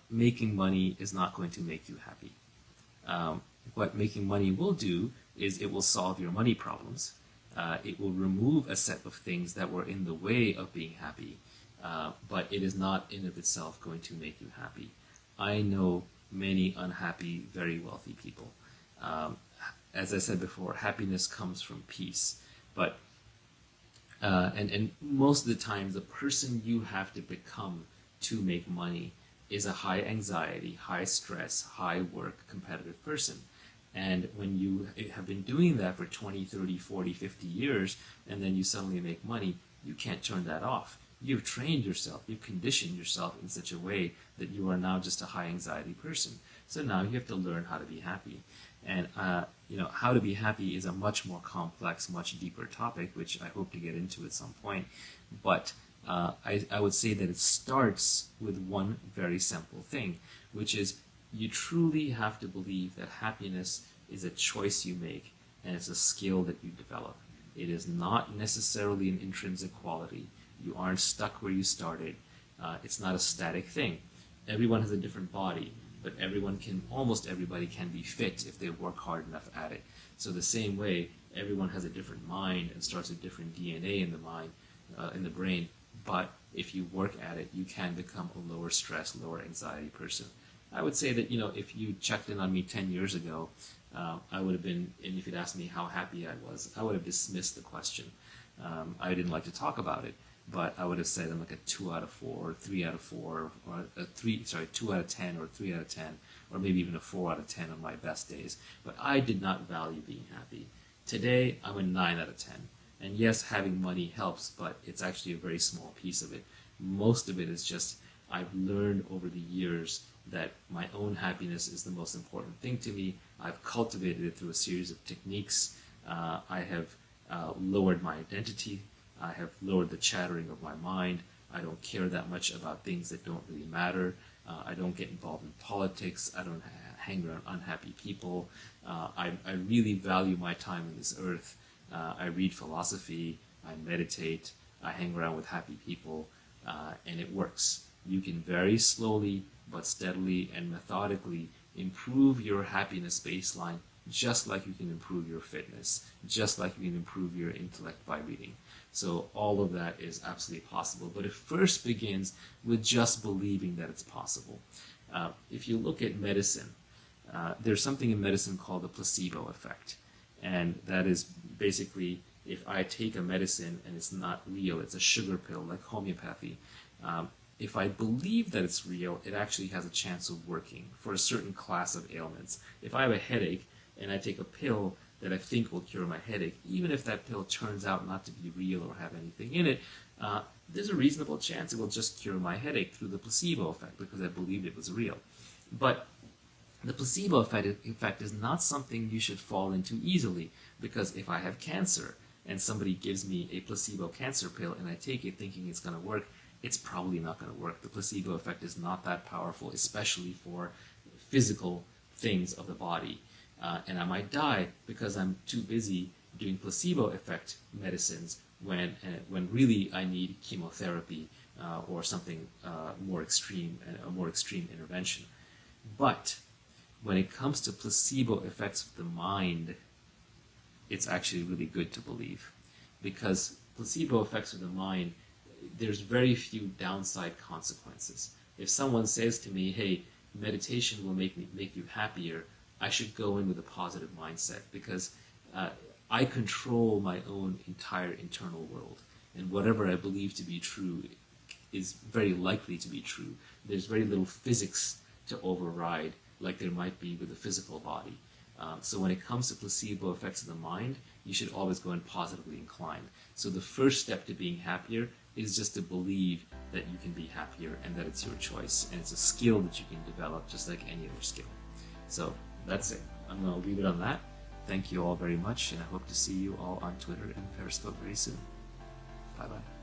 making money is not going to make you happy. What making money will do is it will solve your money problems. It will remove a set of things that were in the way of being happy, but it is not in of itself going to make you happy. I know many unhappy, very wealthy people. As I said before, happiness comes from peace. But and most of the time, the person you have to become to make money is a high anxiety, high stress, high work, competitive person. And when you have been doing that for 20, 30, 40, 50 years, and then you suddenly make money, you can't turn that off. You've trained yourself, you've conditioned yourself in such a way that you are now just a high anxiety person. So now you have to learn how to be happy. And how to be happy is a much more complex, much deeper topic, which I hope to get into at some point. But I would say that it starts with one very simple thing, which is you truly have to believe that happiness is a choice you make and it's a skill that you develop. It is not necessarily an intrinsic quality. You aren't stuck where you started. It's not a static thing. Everyone has a different body, but almost everybody can be fit if they work hard enough at it. So the same way, everyone has a different mind and starts with different DNA in the mind, in the brain. But if you work at it, you can become a lower stress, lower anxiety person. I would say that, if you checked in on me 10 years ago, I would have been, and if you'd asked me how happy I was, I would have dismissed the question. I didn't like to talk about it, but I would have said I'm like a 2 out of 4, or 3 out of 4, or 2 out of 10, or 3 out of 10, or maybe even a 4 out of 10 on my best days. But I did not value being happy. Today, I'm a 9 out of 10. And yes, having money helps, but it's actually a very small piece of it. Most of it is just, I've learned over the years that my own happiness is the most important thing to me. I've cultivated it through a series of techniques. I have lowered my identity. I have lowered the chattering of my mind. I don't care that much about things that don't really matter. I don't get involved in politics. I don't hang around unhappy people. I really value my time on this earth. I read philosophy. I meditate. I hang around with happy people, and it works. You can very slowly but steadily and methodically improve your happiness baseline, just like you can improve your fitness, just like you can improve your intellect by reading. So all of that is absolutely possible, but it first begins with just believing that it's possible. If you look at medicine, there's something in medicine called the placebo effect, and that is basically if I take a medicine and it's not real, it's a sugar pill like homeopathy, if I believe that it's real, it actually has a chance of working for a certain class of ailments. If I have a headache and I take a pill that I think will cure my headache, even if that pill turns out not to be real or have anything in it, there's a reasonable chance it will just cure my headache through the placebo effect because I believed it was real. But the placebo effect is not something you should fall into easily, because if I have cancer and somebody gives me a placebo cancer pill and I take it thinking it's going to work, it's probably not going to work. The placebo effect is not that powerful, especially for physical things of the body. And I might die because I'm too busy doing placebo effect medicines when really I need chemotherapy or something more extreme, a more extreme intervention. But when it comes to placebo effects of the mind, it's actually really good to believe, because placebo effects of the mind, there's very few downside consequences. If someone says to me, hey, meditation will make you happier, I should go in with a positive mindset, because I control my own entire internal world, and whatever I believe to be true is very likely to be true. There's very little physics to override like there might be with the physical body. So when it comes to placebo effects of the mind, you should always go in positively inclined. So the first step to being happier is just to believe that you can be happier and that it's your choice, and it's a skill that you can develop just like any other skill. So that's it. I'm going to leave it on that. Thank you all very much, and I hope to see you all on Twitter and Periscope very soon. Bye-bye.